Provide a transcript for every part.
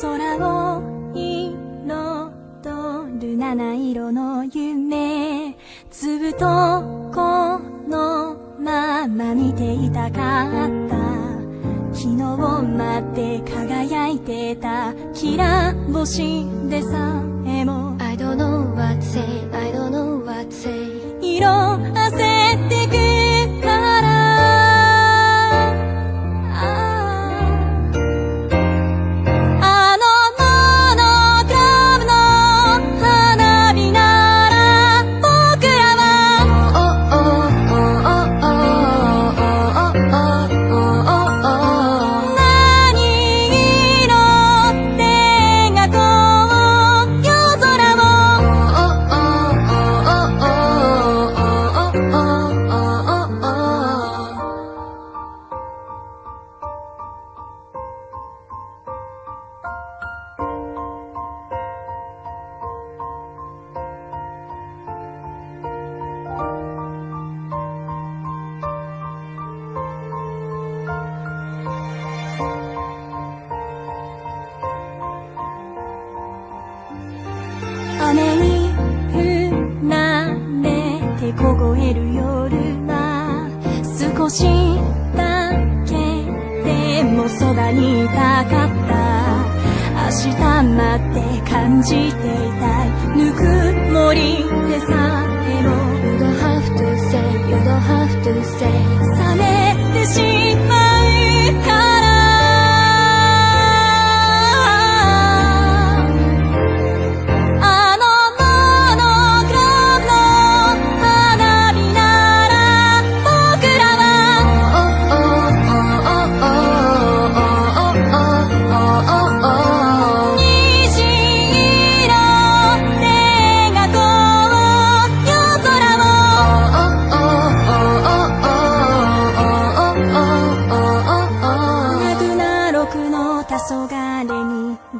空を彩る七色の夢、ずっとこのまま見ていたかった。昨日まで輝いてたきら星でさえも I don't know what to say, I don't know what to say 色あせてくから雨に降られて凍える夜は少しだけでもそばにいたかった。明日まで感じていたいぬくもりでさえも You don't have to say, you don't have to say 冷めてしまうから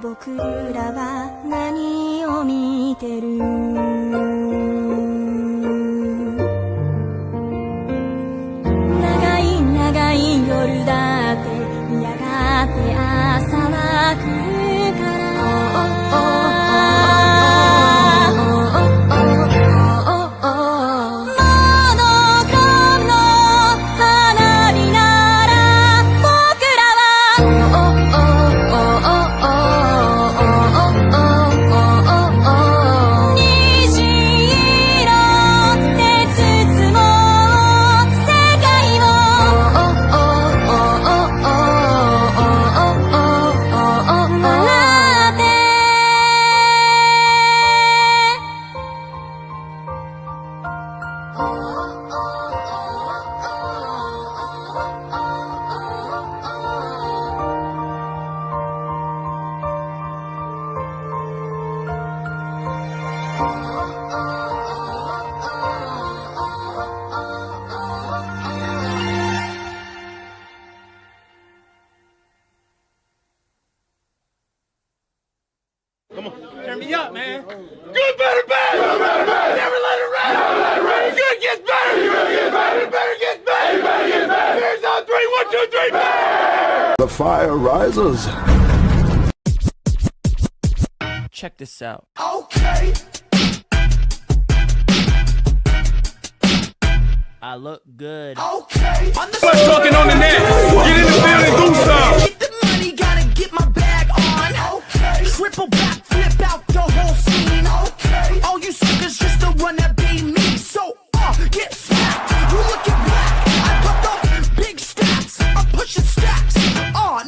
僕らは何を見てる？長い長い夜だってやがて朝は来るからCome on, turn me up, man. Good, better, bad. Good, better, bad. Never let it rest. Never let it rest. Good gets better. Good gets better. Better gets better. Better gets better. Here's on 3, 1, 2, 3, better. The fire rises. Check this out. Okay. I look good. Okay. Let's talking on the net. Get in the field and do something. Get the money, gotta get my bag on. Okay. Triple back, flip out the whole scene. Okay. All you suckers just to wanna be me. So, get smacked. You looking black. I put the big stacks. I'm pushing stacks.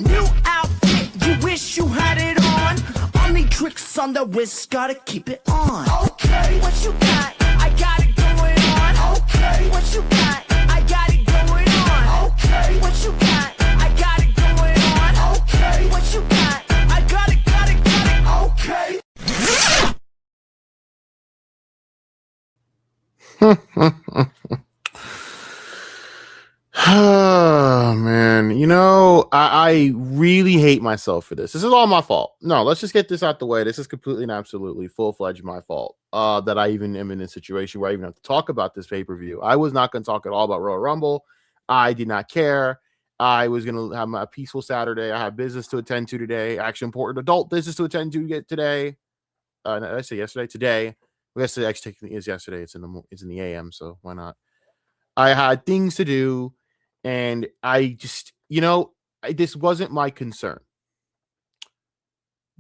New outfit. You wish you had it on. Only tricks on the wrist. Gotta keep it on. Okay. What you got? I got it going on. Okay. What you got? I got it going on. Okay. What you got? I got it going on. Okay. What you got? I got it, got it, got it. Okay. Oh, man. You know, I really hate myself for this. This is all my fault. No, let's just get this out the way. This is completely and absolutely full-fledged my fault that I even am in a situation where I even have to talk about this pay-per-view. I was not going to talk at all about Royal Rumble. I did not care. I was going to have my peaceful Saturday. I have business to attend to today. Actually, important adult business to attend to today. No, did I say yesterday? Today. Well, yesterday actually technically is yesterday. It's in the AM, so why not? I had things to do, and I just, this wasn't my concern.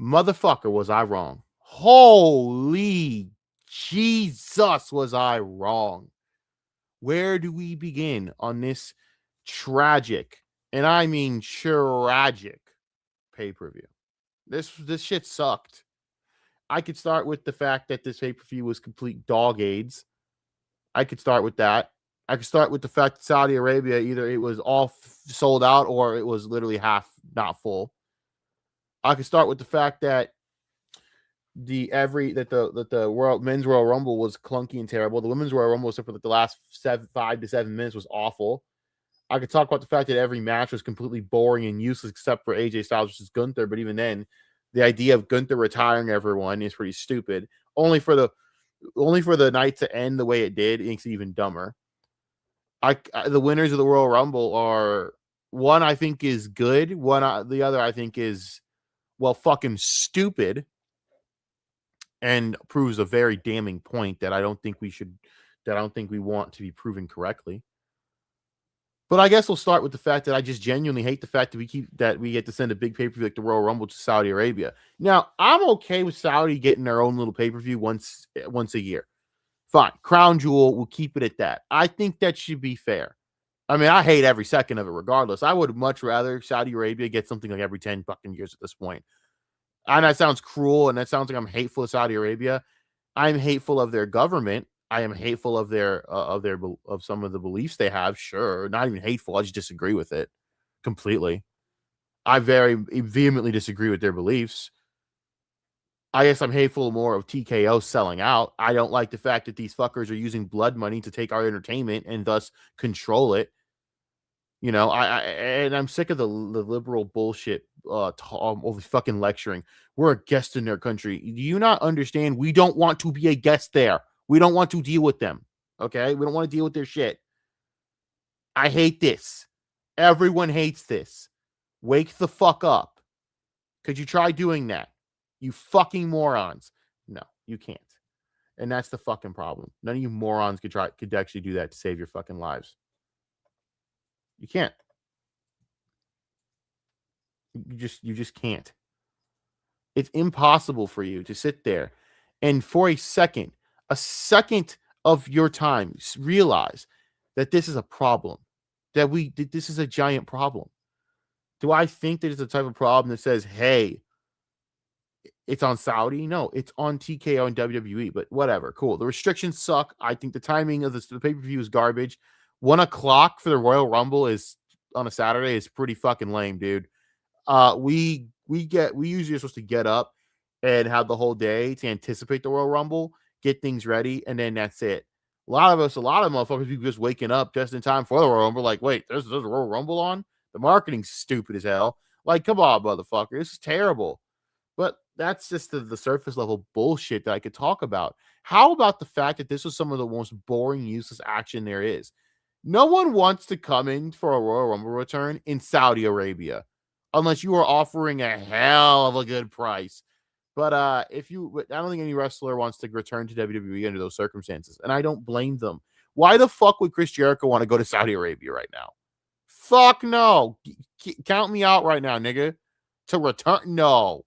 Motherfucker, was I wrong? Holy Jesus, was I wrong? Where do we begin on this tragic, and I mean tragic, pay-per-view? This shit sucked. I could start with the fact that this pay-per-view was complete dog aids. I could start with that. I could start with the fact that Saudi Arabia, either it was all sold out or it was literally half not full. I could start with the fact that the men's Royal Rumble was clunky and terrible. The women's Royal Rumble, except for the last 5 to 7 minutes, was awful. I could talk about the fact that every match was completely boring and useless except for AJ Styles versus Gunther. But even then, the idea of Gunther retiring everyone is pretty stupid. Only for the night to end the way it did, it makes it even dumber. The winners of the Royal Rumble are, one I think is good. The other I think is, well, fucking stupid, and proves a very damning point that I don't think we want to be proven correctly. But I guess we'll start with the fact that I just genuinely hate the fact that we get to send a big pay-per-view like the Royal Rumble to Saudi Arabia. Now, I'm okay with Saudi getting their own little pay-per-view once a year. Fine. Crown Jewel, we'll keep it at that. I think that should be fair. I mean, I hate every second of it regardless. I would much rather Saudi Arabia get something like every 10 fucking years at this point. And that sounds cruel, and that sounds like I'm hateful of Saudi Arabia. I'm hateful of their government. I am hateful of of some of the beliefs they have. Sure, not even hateful. I just disagree with it completely. I very vehemently disagree with their beliefs. I guess I'm hateful more of TKO selling out. I don't like the fact that these fuckers are using blood money to take our entertainment and thus control it. I'm sick of the liberal bullshit. All the fucking lecturing. We're a guest in their country. Do you not understand? We don't want to be a guest there. We don't want to deal with them. Okay, we don't want to deal with their shit. I hate this. Everyone hates this. Wake the fuck up. Could you try doing that? You fucking morons. No, you can't. And that's the fucking problem. None of you morons could actually do that to save your fucking lives. You can't. You just can't. It's impossible for you to sit there and for a second of your time realize that this is a problem. That this is a giant problem. Do I think that it's a type of problem that says, hey, it's on Saudi? No, it's on TKO and WWE, but whatever. Cool. The restrictions suck. I think the timing of the pay-per-view is garbage. 1 o'clock for the Royal Rumble is on a Saturday is pretty fucking lame, dude. We usually are supposed to get up and have the whole day to anticipate the Royal Rumble, get things ready, and then that's it. A lot of motherfuckers be just waking up just in time for the Royal Rumble. Like, wait, there's a Royal Rumble on? The marketing's stupid as hell. Like, come on, motherfucker. This is terrible. But that's just the surface level bullshit that I could talk about. How about the fact that this was some of the most boring, useless action there is? No one wants to come in for a Royal Rumble return in Saudi Arabia unless you are offering a hell of a good price. But I don't think any wrestler wants to return to WWE under those circumstances, and I don't blame them. Why the fuck would Chris Jericho want to go to Saudi Arabia right now? Fuck no. Count me out right now, nigga. To return? No.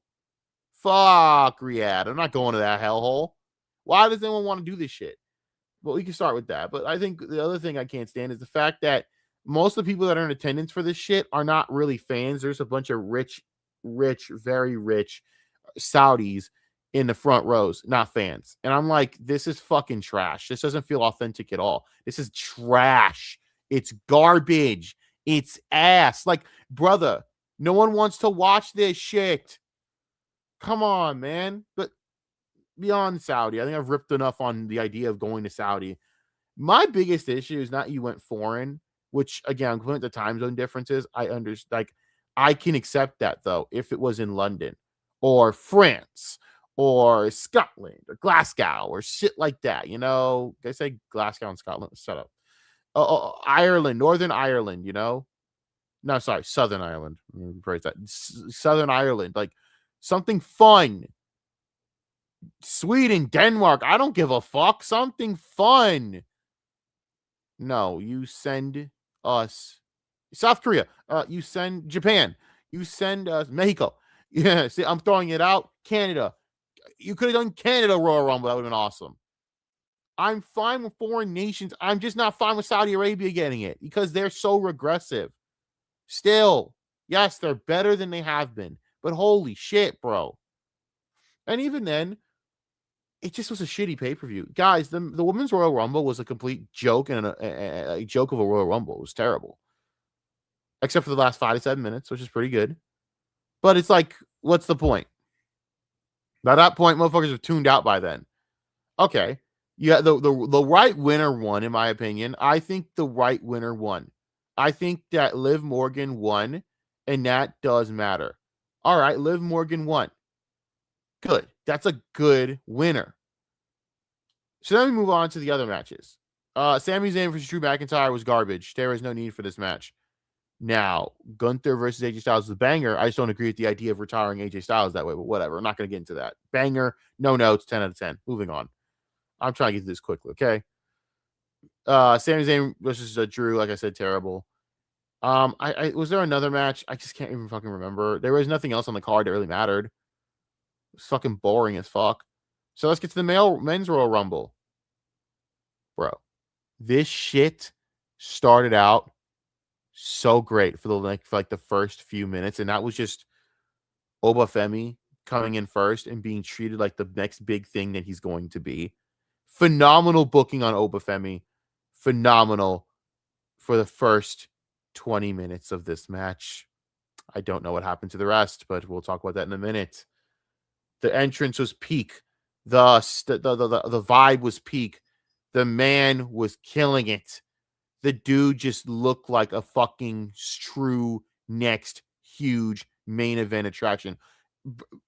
Fuck Riyadh. I'm not going to that hellhole. Why does anyone want to do this shit? Well, we can start with that. But I think the other thing I can't stand is the fact that most of the people that are in attendance for this shit are not really fans. There's a bunch of rich, very rich Saudis in the front rows, not fans. And I'm like, this is fucking trash. This doesn't feel authentic at all. This is trash. It's garbage. It's ass. Like, brother, no one wants to watch this shit. Come on, man. But beyond Saudi, I think I've ripped enough on the idea of going to Saudi. My biggest issue is not you went foreign, which again, I'm going to the time zone differences. I understand. Like, I can accept that though if it was in London or France or Scotland or Glasgow or shit like that. You know, they say Glasgow and Scotland. Shut up. Ireland, Northern Ireland. You know, No, sorry, Southern Ireland. Let me rephrase that. Southern Ireland, like something fun. Sweden, Denmark. I don't give a fuck. Something fun. No, you send us South Korea. You send Japan. You send us Mexico. Yeah, see, I'm throwing it out. Canada. You could have done Canada Royal Rumble. That would have been awesome. I'm fine with foreign nations. I'm just not fine with Saudi Arabia getting it because they're so regressive. Still, yes, they're better than they have been, but holy shit, bro. And even then, it just was a shitty pay-per-view. Guys, the Women's Royal Rumble was a complete joke and a joke of a Royal Rumble. It was terrible. Except for the last 5 to 7 minutes, which is pretty good. But it's like, what's the point? By that point, motherfuckers have tuned out by then. Okay. Yeah, the right winner won, in my opinion. I think the right winner won. I think that Liv Morgan won, and that does matter. All right, Liv Morgan won. Good. That's a good winner. So then we move on to the other matches. Sami Zayn versus Drew McIntyre was garbage. There is no need for this match. Now, Gunther versus AJ Styles is a banger. I just don't agree with the idea of retiring AJ Styles that way, but whatever. I'm not going to get into that. Banger, no notes, 10 out of 10. Moving on. I'm trying to get through this quickly, okay? Sami Zayn versus Drew, like I said, terrible. I was there another match? I just can't even fucking remember. There was nothing else on the card that really mattered. It was fucking boring as fuck. So let's get to the men's Royal Rumble. Bro, this shit started out so great for the first few minutes, and that was just Obafemi coming in first and being treated like the next big thing that he's going to be. Phenomenal booking on Obafemi. Phenomenal for the first 20 minutes of this match. I don't know what happened to the rest, but we'll talk about that in a minute. The entrance was peak. The vibe was peak. The man was killing it. The dude just looked like a fucking true next huge main event attraction.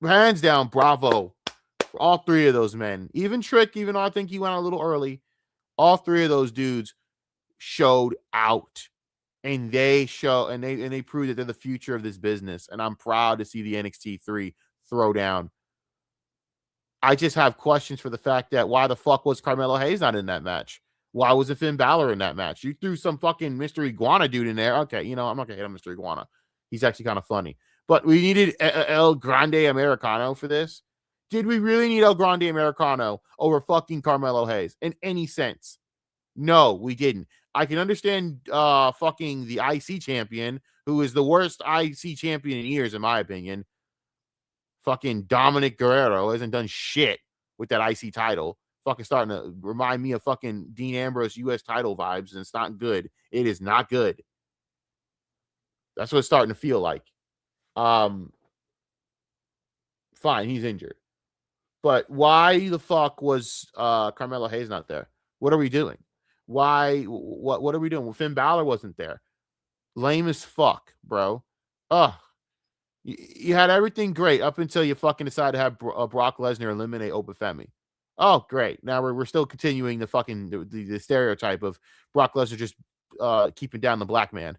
Hands down, bravo for all three of those men. Even Trick, even though I think he went a little early, all three of those dudes showed out. And they proved that they're the future of this business. And I'm proud to see the NXT 3 throw down. I just have questions for the fact that why the fuck was Carmelo Hayes not in that match? Why was it Finn Balor in that match? You threw some fucking Mr. Iguana dude in there. Okay, I'm not going to hate on Mr. Iguana. He's actually kind of funny. But we needed El Grande Americano for this. Did we really need El Grande Americano over fucking Carmelo Hayes in any sense? No, we didn't. I can understand fucking the IC champion, who is the worst IC champion in years, in my opinion. Fucking Dominic Guerrero hasn't done shit with that IC title. Fucking starting to remind me of fucking Dean Ambrose US title vibes, and it's not good. It is not good. That's what it's starting to feel like. Fine, he's injured. But why the fuck was Carmelo Hayes not there? What are we doing? Why? What are we doing? Well, Finn Balor wasn't there. Lame as fuck, bro. Ugh. You had everything great up until you fucking decided to have Brock Lesnar eliminate Obafemi. Oh, great. Now we're still continuing the fucking the stereotype of Brock Lesnar just keeping down the black man.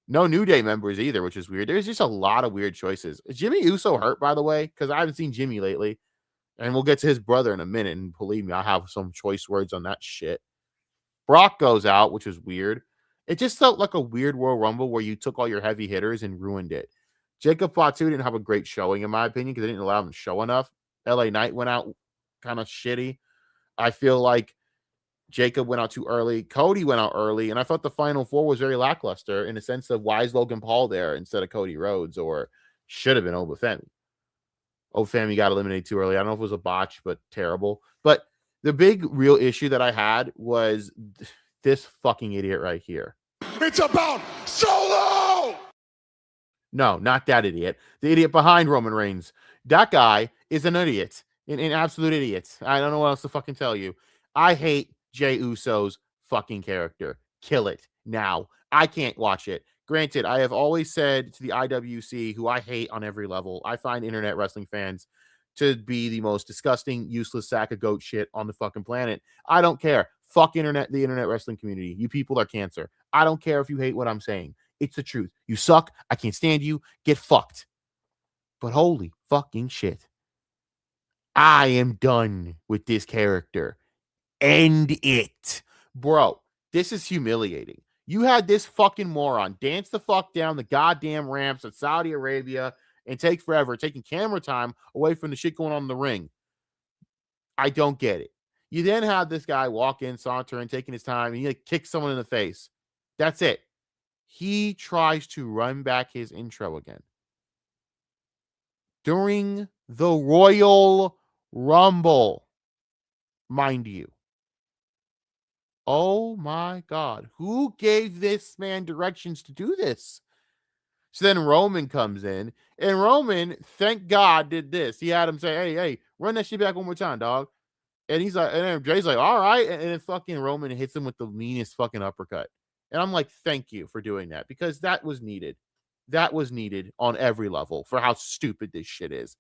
No New Day members either, which is weird. There's just a lot of weird choices. Is Jimmy Uso hurt, by the way? Because I haven't seen Jimmy lately. And we'll get to his brother in a minute. And believe me, I have some choice words on that shit. Brock goes out, which is weird. It just felt like a weird Royal Rumble where you took all your heavy hitters and ruined it. Jacob Fatu didn't have a great showing, in my opinion, because they didn't allow him to show enough. LA Knight went out kind of shitty. I feel like Jacob went out too early. Cody went out early, and I thought the Final Four was very lackluster in the sense of why is Logan Paul there instead of Cody Rhodes, or should have been Obafemi. Obafemi got eliminated too early. I don't know if it was a botch, but terrible. But the big real issue that I had was this fucking idiot right here. It's about Solo! No, not that idiot. The idiot behind Roman Reigns. That guy is an idiot. An absolute idiot. I don't know what else to fucking tell you. I hate Jey Uso's fucking character. Kill it now. I can't watch it. Granted, I have always said to the IWC, who I hate on every level, I find internet wrestling fans to be the most disgusting, useless sack of goat shit on the fucking planet. I don't care. Fuck the internet wrestling community. You people are cancer. I don't care if you hate what I'm saying. It's the truth. You suck. I can't stand you. Get fucked. But holy fucking shit. I am done with this character. End it. Bro, this is humiliating. You had this fucking moron dance the fuck down the goddamn ramps of Saudi Arabia and take forever, taking camera time away from the shit going on in the ring. I don't get it. You then have this guy walk in, sauntering, taking his time, and he like kicks someone in the face. That's it. He tries to run back his intro again. During the Royal Rumble, mind you. Oh my God. Who gave this man directions to do this? So then Roman comes in, and Roman, thank God, did this. He had him say, hey, run that shit back one more time, dog. And he's like, and then Jay's like, all right. And then fucking Roman hits him with the meanest fucking uppercut. And I'm like, thank you for doing that, because that was needed. That was needed on every level for how stupid this shit is.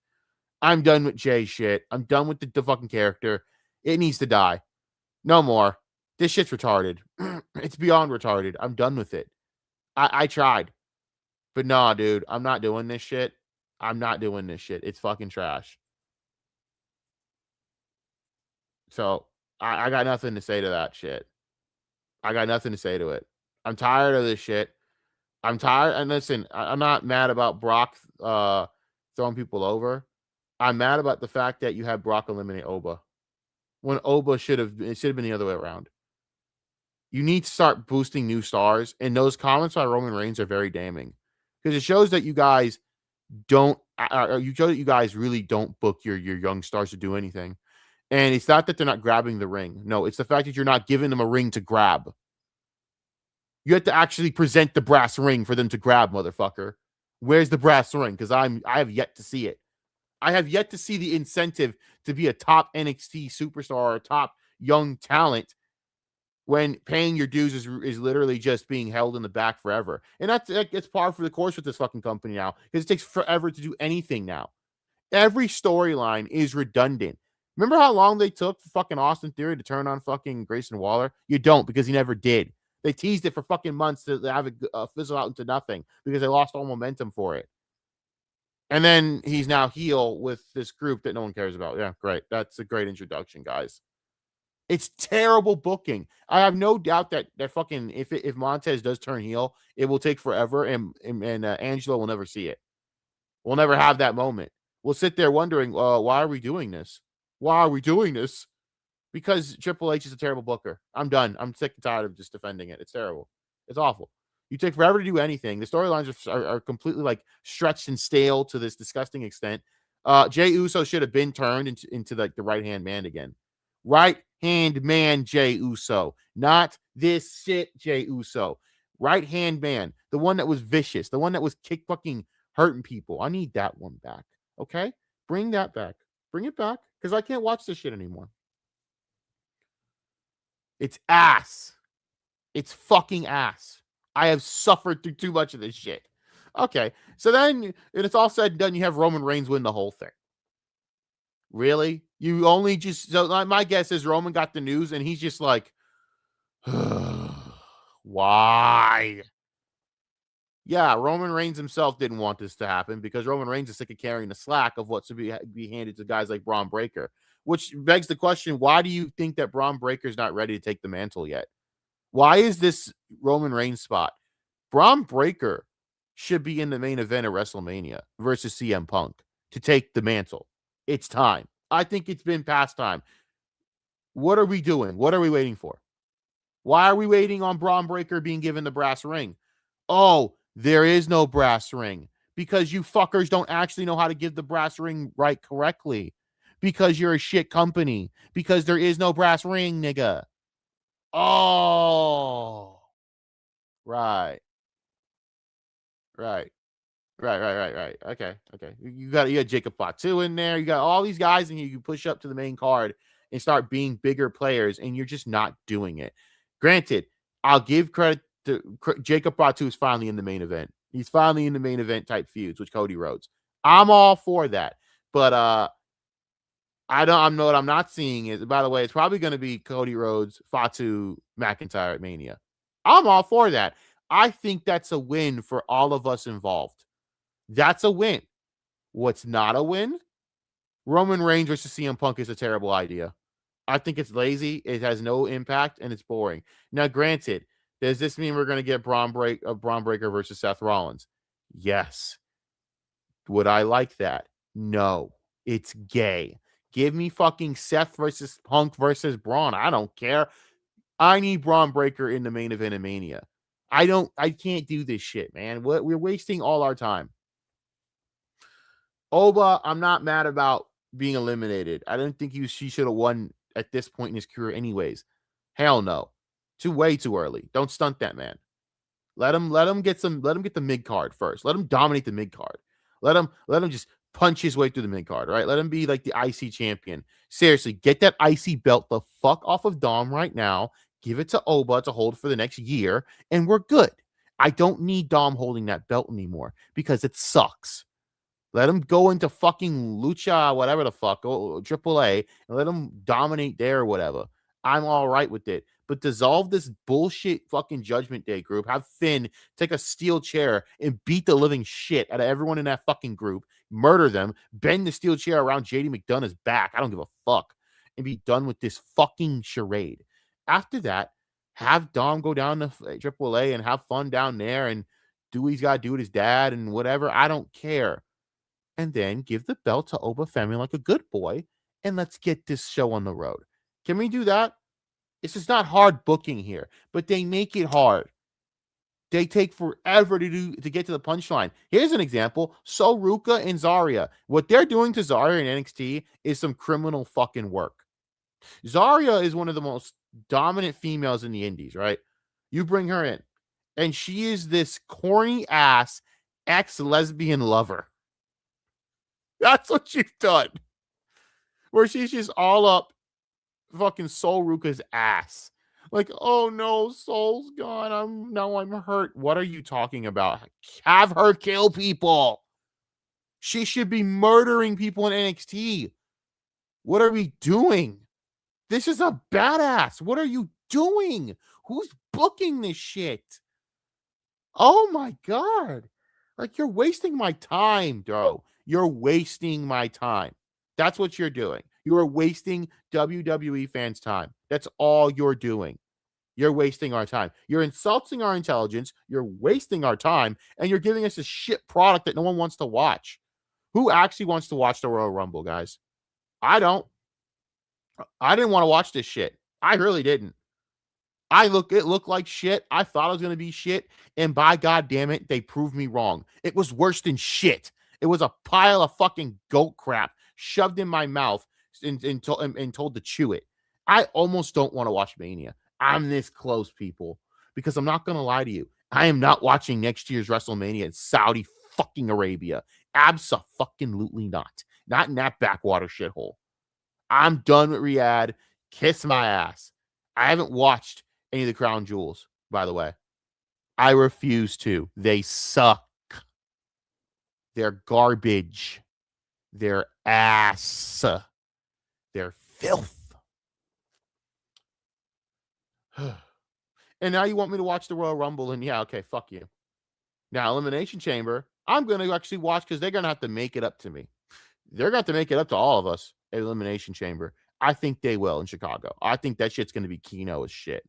I'm done with Jay shit. I'm done with the fucking character. It needs to die. No more. This shit's retarded. It's beyond retarded. I'm done with it. I tried. But nah, dude, I'm not doing this shit. I'm not doing this shit. It's fucking trash. So I got nothing to say to that shit. I got nothing to say to it. I'm tired of this shit. I'm tired. And listen, I'm not mad about Brock throwing people over. I'm mad about the fact that you had Brock eliminate Oba, when Oba should have been the other way around. You need to start boosting new stars, and those comments by Roman Reigns are very damning, because it shows that you guys don't. You show that you guys really don't book your young stars to do anything. And it's not that they're not grabbing the ring. No, it's the fact that you're not giving them a ring to grab. You have to actually present the brass ring for them to grab, motherfucker. Where's the brass ring? Because I have yet to see it. I have yet to see the incentive to be a top NXT superstar or a top young talent when paying your dues is literally just being held in the back forever. And it's par for the course with this fucking company now, because it takes forever to do anything now. Every storyline is redundant. Remember how long they took for fucking Austin Theory to turn on fucking Grayson Waller? You don't, because he never did. They teased it for fucking months to have it fizzle out into nothing, because they lost all momentum for it. And then he's now heel with this group that no one cares about. Yeah, great. That's a great introduction, guys. It's terrible booking. I have no doubt that fucking if Montez does turn heel, it will take forever, and Angelo will never see it. We'll never have that moment. We'll sit there wondering, why are we doing this? Why are we doing this? Because Triple H is a terrible booker. I'm done. I'm sick and tired of just defending it. It's terrible. It's awful. You take forever to do anything. The storylines are completely like stretched and stale to this disgusting extent. Jey Uso should have been turned into like the right-hand man again. Right-hand man Jey Uso. Not this shit Jey Uso. Right-hand man. The one that was vicious. The one that was fucking hurting people. I need that one back. Okay? Bring that back. Bring it back, because I can't watch this shit anymore. It's ass. It's fucking ass. I have suffered through too much of this shit. Okay, so then, and it's all said and done, you have Roman Reigns win the whole thing. Really? You only just... So my guess is Roman got the news, and he's just like, why? Yeah, Roman Reigns himself didn't want this to happen, because Roman Reigns is sick of carrying the slack of what's to be handed to guys like Braun Breaker, which begs the question, why do you think that Braun Breaker's not ready to take the mantle yet? Why is this Roman Reigns spot? Braun Breaker should be in the main event of WrestleMania versus CM Punk to take the mantle. It's time. I think it's been past time. What are we doing? What are we waiting for? Why are we waiting on Braun Breaker being given the brass ring? Oh, there is no brass ring, because you fuckers don't actually know how to give the brass ring right correctly, because you're a shit company, because there is no brass ring, nigga. Oh, right. Okay. You got Jacob Fatu in there. You got all these guys, and you push up to the main card and start being bigger players, and you're just not doing it. Granted, I'll give credit to Jacob Fatu is finally in the main event. He's finally in the main event type feuds with Cody Rhodes. I'm all for that, but I'm what I'm not seeing is, by the way, it's probably going to be Cody Rhodes, Fatu, McIntyre at Mania. I'm all for that. I think that's a win for all of us involved. That's a win. What's not a win? Roman Reigns versus CM Punk is a terrible idea. I think it's lazy. It has no impact, and it's boring. Now, granted, does this mean we're going to get Braun Breaker versus Seth Rollins? Yes. Would I like that? No. It's gay. Give me fucking Seth versus Punk versus Braun. I don't care. I need Braun Breaker in the main event of Mania. I can't do this shit, man. We're wasting all our time. Oba, I'm not mad about being eliminated. I don't think she should have won at this point in his career anyways. Hell no. Way too early. Don't stunt that man. Let him get the mid card first. Let him dominate the mid card. Let him just punch his way through the mid card, right? Let him be like the IC champion. Seriously, get that IC belt the fuck off of Dom right now. Give it to Oba to hold for the next year, and we're good. I don't need Dom holding that belt anymore because it sucks. Let him go into fucking Lucha, whatever the fuck, AAA, and let him dominate there or whatever. I'm all right with it. But dissolve this bullshit fucking Judgment Day group. Have Finn take a steel chair and beat the living shit out of everyone in that fucking group. Murder them. Bend the steel chair around JD McDonough's back. I don't give a fuck. And be done with this fucking charade. After that, have Dom go down to AAA and have fun down there and do what he's got to do with his dad and whatever. I don't care. And then give the belt to Oba Femi like a good boy, and let's get this show on the road. Can we do that? This is not hard booking here, but they make it hard. They take forever to get to the punchline. Here's an example. So Ruka and Zarya. What they're doing to Zarya in NXT is some criminal fucking work. Zarya is one of the most dominant females in the indies, right? You bring her in, and she is this corny ass ex-lesbian lover. That's what she's done. Where she's just all up fucking Sol Ruka's ass. Like, oh no, Sol's gone. I'm hurt. What are you talking about? Have her kill people. She should be murdering people in NXT. What are we doing? This is a badass. What are you doing? Who's booking this shit? Oh my God. Like, you're wasting my time, bro. You're wasting my time. That's what you're doing. You are wasting WWE fans' time. That's all you're doing. You're wasting our time. You're insulting our intelligence. You're wasting our time. And you're giving us a shit product that no one wants to watch. Who actually wants to watch the Royal Rumble, guys? I don't. I didn't want to watch this shit. I really didn't. It looked like shit. I thought it was going to be shit. And by God damn it, they proved me wrong. It was worse than shit. It was a pile of fucking goat crap shoved in my mouth and told to chew it. I almost don't want to watch Mania. I'm this close, people, because I'm not going to lie to you. I am not watching next year's WrestleMania in Saudi fucking Arabia. Abso-fucking-lutely not. Not in that backwater shithole. I'm done with Riyadh. Kiss my ass. I haven't watched any of the Crown Jewels, by the way. I refuse to. They suck. They're garbage. They're ass. They're filth. And now you want me to watch the Royal Rumble, and yeah, okay, fuck you. Now, Elimination Chamber, I'm going to actually watch because they're going to have to make it up to me. They're going to have to make it up to all of us at Elimination Chamber. I think they will in Chicago. I think that shit's going to be Kino as shit.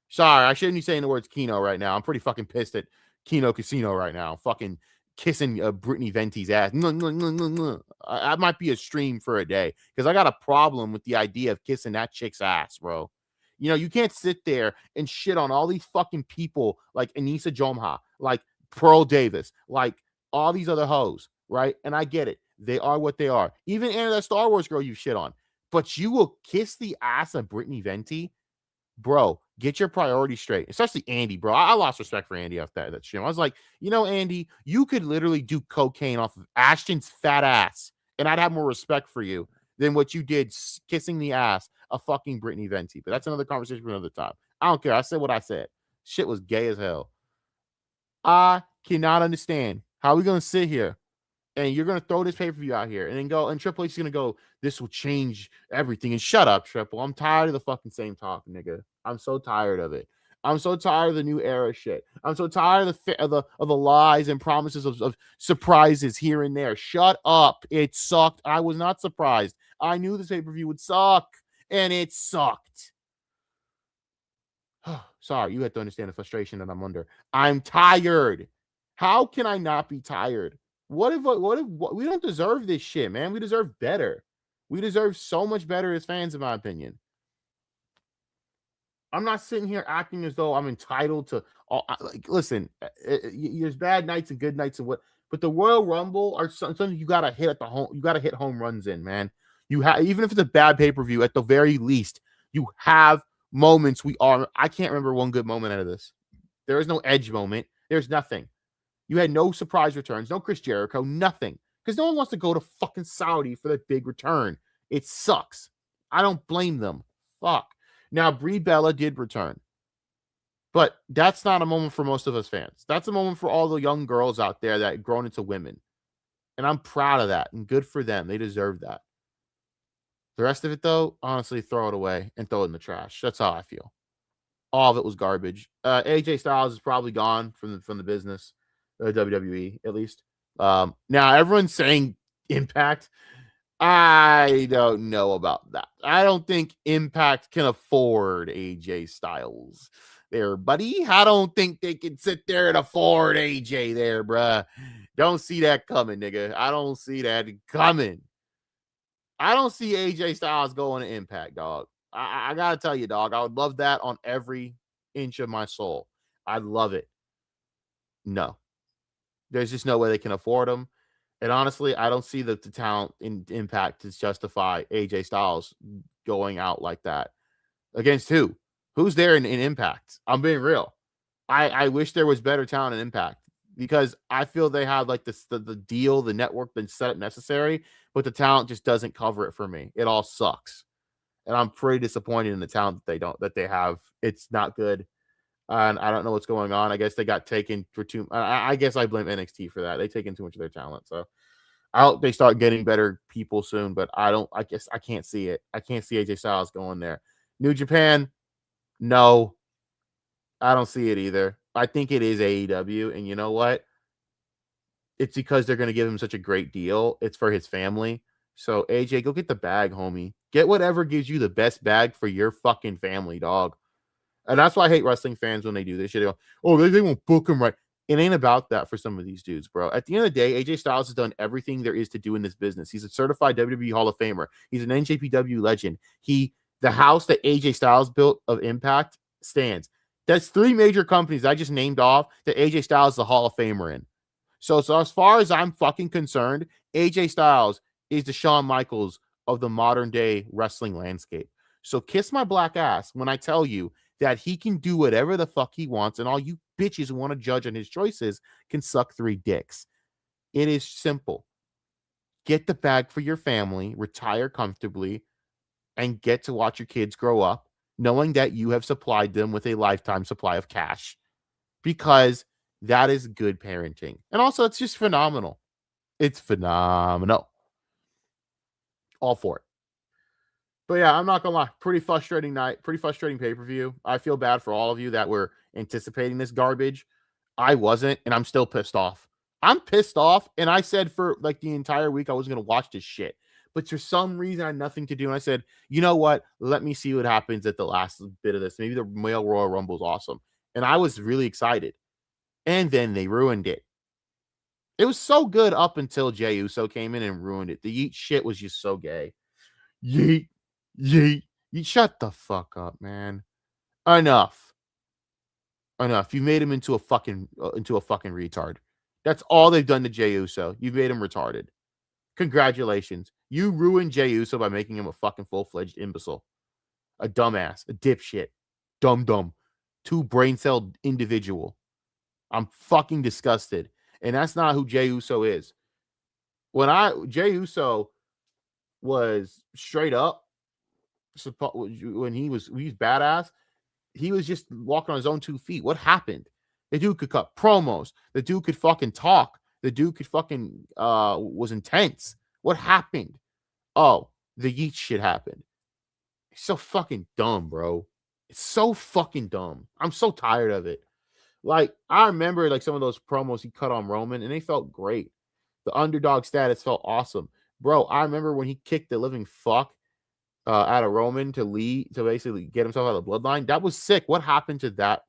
Sorry, I shouldn't be saying the words Kino right now. I'm pretty fucking pissed at Kino Casino right now. Fucking kissing Brittany Venti's ass. I might be a stream for a day because I got a problem with the idea of kissing that chick's ass, bro. You know, you can't sit there and shit on all these fucking people like Anissa Jomha, like Pearl Davis, like all these other hoes, right? And I get it. They are what they are. Even Anna, that Star Wars girl you shit on. But you will kiss the ass of Brittany Venti? Bro, get your priorities straight. Especially Andy, bro. I lost respect for Andy off that shit. I was like, you know, Andy, you could literally do cocaine off of Ashton's fat ass, and I'd have more respect for you than what you did kissing the ass of fucking Brittany Venti. But that's another conversation for another time. I don't care. I said what I said. Shit was gay as hell. I cannot understand how we going to sit here and you're going to throw this pay-per-view out here and then go, and Triple H is going to go, this will change everything. And shut up, Triple. I'm tired of the fucking same talk, nigga. I'm so tired of it. I'm so tired of the new era shit. I'm so tired of the lies and promises of surprises here and there. Shut up. It sucked. I was not surprised. I knew this pay-per-view would suck, and it sucked. Sorry, you have to understand the frustration that I'm under. I'm tired. How can I not be tired? What if we don't deserve this shit, man? We deserve better. We deserve so much better as fans, in my opinion. I'm not sitting here acting as though I'm entitled to all. Like, listen, there's bad nights and good nights and what, but the Royal Rumble are something you gotta hit at the home. You gotta hit home runs in, man. You have, even if it's a bad pay-per-view, at the very least, you have moments. I can't remember one good moment out of this. There is no Edge moment. There's nothing. You had no surprise returns, no Chris Jericho, nothing. Because no one wants to go to fucking Saudi for the big return. It sucks. I don't blame them. Fuck. Now, Brie Bella did return. But that's not a moment for most of us fans. That's a moment for all the young girls out there that grown into women. And I'm proud of that. And good for them. They deserve that. The rest of it, though, honestly, throw it away and throw it in the trash. That's how I feel. All of it was garbage. AJ Styles is probably gone from the business. WWE, at least. Now, everyone's saying Impact. I don't know about that. I don't think Impact can afford AJ Styles there, buddy. I don't think they can sit there and afford AJ there, bruh. Don't see that coming, nigga. I don't see that coming. I don't see AJ Styles going to Impact, dog. I gotta tell you, dog, I would love that on every inch of my soul. I'd love it. No. There's just no way they can afford him. And honestly, I don't see the talent in Impact to justify AJ Styles going out like that. Against who? Who's there in Impact? I'm being real. I wish there was better talent in Impact because I feel they have like the deal, the network, the setup necessary, but the talent just doesn't cover it for me. It all sucks. And I'm pretty disappointed in the talent that they have. It's not good. And I don't know what's going on. I guess they got taken for too. I guess I blame NXT for that. They taken too much of their talent. So I hope they start getting better people soon. But I guess I can't see it. I can't see AJ Styles going there. New Japan, no, I don't see it either. I think it is AEW, and you know what? It's because they're going to give him such a great deal. It's for his family. So AJ, go get the bag, homie. Get whatever gives you the best bag for your fucking family, dog. And that's why I hate wrestling fans when they do this shit. They go, oh, they won't book him right. It ain't about that for some of these dudes, bro. At the end of the day, AJ Styles has done everything there is to do in this business. He's a certified WWE Hall of Famer. He's an NJPW legend. The house that AJ Styles built of Impact stands. That's 3 major companies I just named off that AJ Styles is the Hall of Famer in. So as far as I'm fucking concerned, AJ Styles is the Shawn Michaels of the modern day wrestling landscape. So kiss my black ass when I tell you that he can do whatever the fuck he wants, and all you bitches who want to judge on his choices can suck 3 dicks. It is simple. Get the bag for your family, retire comfortably, and get to watch your kids grow up, knowing that you have supplied them with a lifetime supply of cash. Because that is good parenting. And also, it's just phenomenal. It's phenomenal. All for it. But yeah, I'm not going to lie. Pretty frustrating night. Pretty frustrating pay-per-view. I feel bad for all of you that were anticipating this garbage. I wasn't, and I'm still pissed off. I'm pissed off, and I said for like the entire week I wasn't going to watch this shit. But for some reason, I had nothing to do, and I said, you know what? Let me see what happens at the last bit of this. Maybe the male Royal Rumble is awesome. And I was really excited. And then they ruined it. It was so good up until Jey Uso came in and ruined it. The yeet shit was just so gay. Yeet. Yeet. You shut the fuck up, man. Enough. You made him into a fucking retard. That's all they've done to Jey Uso. You've made him retarded. Congratulations. You ruined Jey Uso by making him a fucking full-fledged imbecile. A dumbass. A dipshit. Dumb. 2 brain-celled individual. I'm fucking disgusted. And that's not who Jey Uso is. Jey Uso was straight up, when he was badass, he was just walking on his own 2 feet. What happened? The dude could cut promos. The dude could fucking talk. The dude could fucking was intense. What happened? Oh, the yeet shit happened. He's so fucking dumb, bro. It's so fucking dumb. I'm so tired of it. Like, I remember like some of those promos he cut on Roman, and they felt great. The underdog status felt awesome. Bro, I remember when he kicked the living fuck out of Roman to basically get himself out of the bloodline. That was sick. What happened to that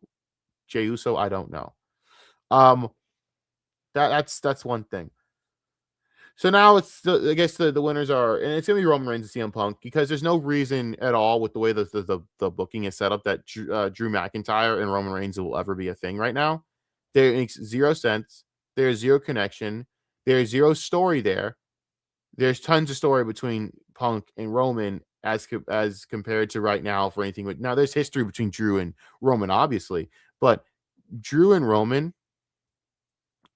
Jey Uso? I don't know. That's one thing. So now I guess the winners are, and it's gonna be Roman Reigns and CM Punk, because there's no reason at all with the way the booking is set up that Drew McIntyre and Roman Reigns will ever be a thing right now. There makes zero sense. There's zero connection. There's zero story there. There's tons of story between Punk and Roman as compared to right now for anything. Now there's history between Drew and Roman, obviously, but Drew and Roman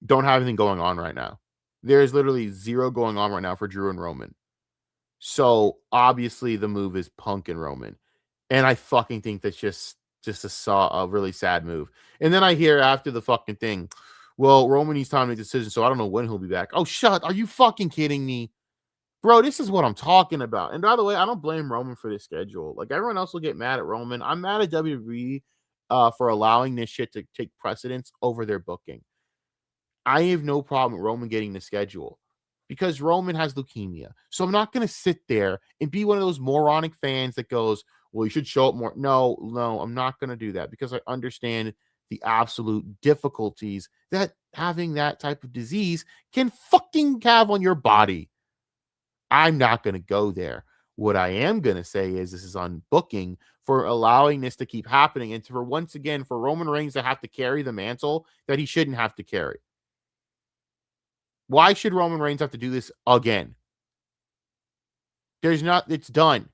don't have anything going on right now. There's literally zero going on right now for Drew and Roman. So obviously the move is Punk and Roman. And I fucking think that's just a really sad move. And then I hear after the fucking thing, well, Roman needs time to make a decision, so I don't know when he'll be back. Oh, shut! Are you fucking kidding me? Bro, this is what I'm talking about. And by the way, I don't blame Roman for this schedule. Like, everyone else will get mad at Roman. I'm mad at WWE for allowing this shit to take precedence over their booking. I have no problem with Roman getting the schedule because Roman has leukemia. So I'm not going to sit there and be one of those moronic fans that goes, well, you should show up more. No, I'm not going to do that because I understand the absolute difficulties that having that type of disease can fucking have on your body. I'm not going to go there. What I am going to say is this is on booking for allowing this to keep happening and for once again for Roman Reigns to have to carry the mantle that he shouldn't have to carry. Why should Roman Reigns have to do this again? It's done.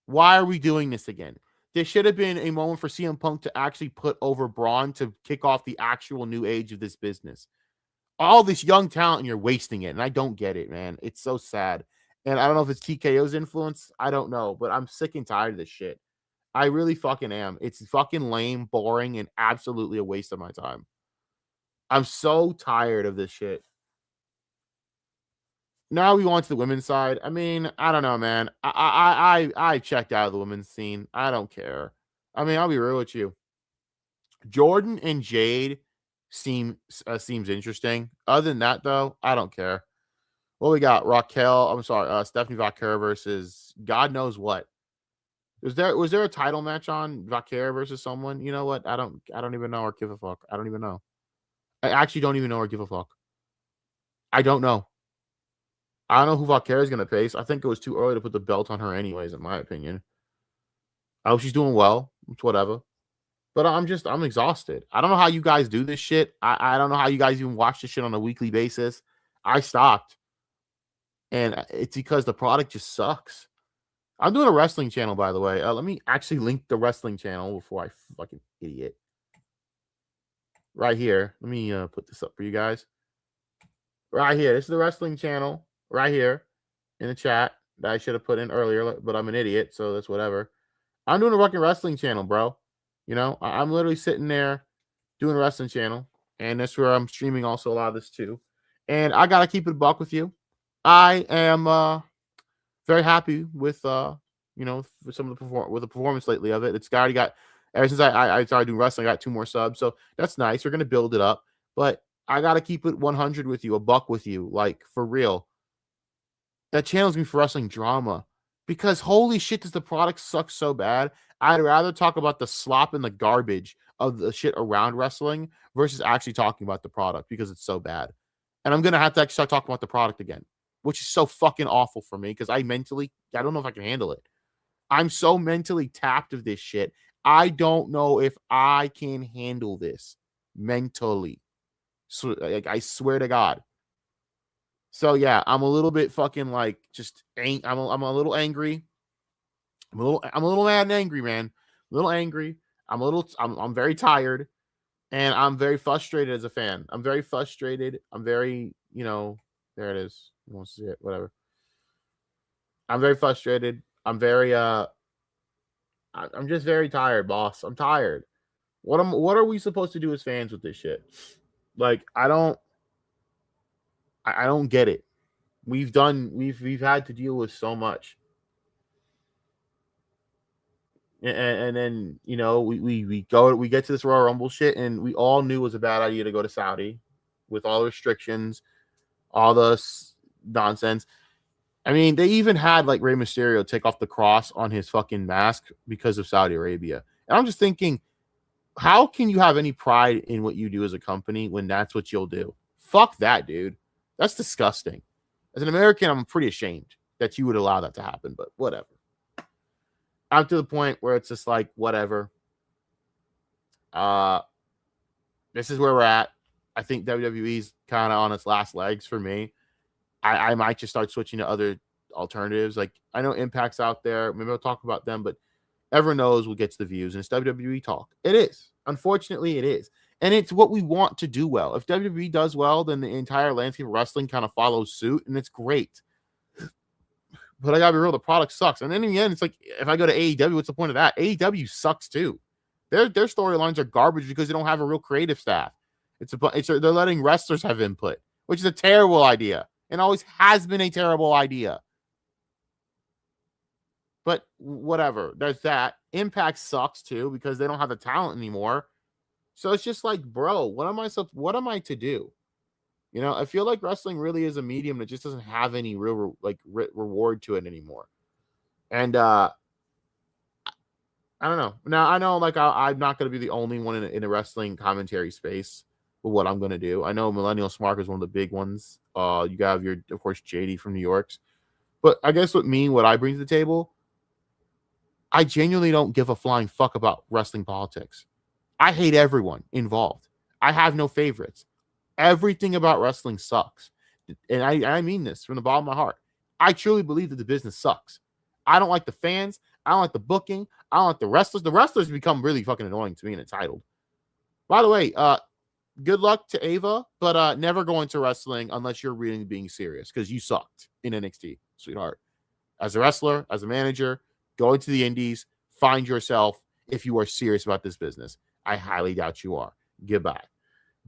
Why are we doing this again? There should have been a moment for CM Punk to actually put over Braun to kick off the actual new age of this business. All this young talent and you're wasting it. And I don't get it, man. It's so sad. And I don't know if it's TKO's influence. I don't know, but I'm sick and tired of this shit. I really fucking am. It's fucking lame, boring, and absolutely a waste of my time. I'm so tired of this shit. Now we want to the women's side. I mean, I don't know, man. I checked out of the women's scene. I don't care. I mean, I'll be real with you. Jordan and Jade seems interesting. Other than that, though, I don't care. Well, we got Stephanie Vaquer versus God knows what. Was there a title match on Vaquer versus someone? You know what? I don't even know or give a fuck. I don't even know. I actually don't even know or give a fuck. I don't know. I don't know who Vaquer is going to face. I think it was too early to put the belt on her anyways, in my opinion. I hope she's doing well. It's whatever. But I'm exhausted. I don't know how you guys do this shit. I don't know how you guys even watch this shit on a weekly basis. I stopped. And it's because the product just sucks. I'm doing a wrestling channel, by the way. Let me actually link the wrestling channel before I fucking idiot. Right here. Let me put this up for you guys. Right here. This is the wrestling channel. Right here in the chat that I should have put in earlier, but I'm an idiot, so that's whatever. I'm doing a fucking wrestling channel, bro. You know, I'm literally sitting there doing a wrestling channel, and that's where I'm streaming also a lot of this too. And I gotta keep it a buck with you. I am very happy with with some of the performance lately of it. It's already got ever since I started doing wrestling, I got 2 more subs, so that's nice. We're gonna build it up, but I gotta keep it 100 with you, a buck with you, like for real. That channel's me for wrestling drama because holy shit, does the product suck so bad? I'd rather talk about the slop and the garbage of the shit around wrestling versus actually talking about the product because it's so bad. And I'm gonna have to actually start talking about the product again, which is so fucking awful for me because I don't know if I can handle it. I'm so mentally tapped of this shit. I don't know if I can handle this mentally. So, like, I swear to God. So yeah, I'm a little bit fucking like I'm a little angry. I'm a little mad and angry, man. A little angry. I'm very tired and I'm very frustrated as a fan. I'm very frustrated. I'm very, there it is. Who wants to see it? Whatever. I'm very frustrated. I'm very I'm just very tired, boss. I'm tired. What are we supposed to do as fans with this shit? Like, I don't get it. We've had to deal with so much. And then we get to this Royal Rumble shit, and we all knew it was a bad idea to go to Saudi with all the restrictions, all the nonsense. I mean, they even had like Rey Mysterio take off the cross on his fucking mask because of Saudi Arabia. And I'm just thinking, how can you have any pride in what you do as a company when that's what you'll do? Fuck that, dude. That's disgusting. As an American, I'm pretty ashamed that you would allow that to happen, but whatever. I'm to the point where it's just like, whatever. This is where we're at. I think WWE's kind of on its last legs for me. I might just start switching to other alternatives. Like, I know Impact's out there. Maybe I'll talk about them, but everyone knows what gets the views, and it's WWE talk. It is. Unfortunately, it is. And it's what we want to do well. If WWE does well, then the entire landscape of wrestling kind of follows suit, and it's great. But I gotta be real, the product sucks. And then in the end, it's like, if I go to AEW, what's the point of that? AEW sucks too. Their storylines are garbage because they don't have a real creative staff. They're letting wrestlers have input, which is a terrible idea. And always has been a terrible idea. But whatever. There's that. Impact sucks too because they don't have the talent anymore. So it's just like, bro, what am I to do? I feel like wrestling really is a medium that just doesn't have any real reward to it anymore. And I don't know. Now I know I'm not going to be the only one in a wrestling commentary space. But what I'm going to do, I know Millennial Smart is one of the big ones. You have of course, JD from New York's. But I guess what I bring to the table, I genuinely don't give a flying fuck about wrestling politics. I hate everyone involved. I have no favorites. Everything about wrestling sucks. And I mean this from the bottom of my heart. I truly believe that the business sucks. I don't like the fans. I don't like the booking. I don't like the wrestlers. The wrestlers become really fucking annoying to me and entitled. By the way, good luck to Ava, but never go into wrestling unless you're really being serious because you sucked in NXT, sweetheart. As a wrestler, as a manager, go into the indies, find yourself if you are serious about this business. I highly doubt you are. Goodbye.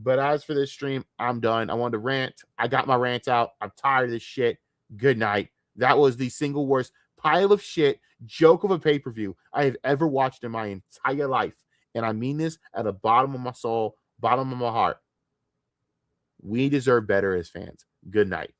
But as for this stream, I'm done. I wanted to rant. I got my rant out. I'm tired of this shit. Good night. That was the single worst pile of shit joke of a pay-per-view I have ever watched in my entire life. And I mean this at the bottom of my soul, bottom of my heart. We deserve better as fans. Good night.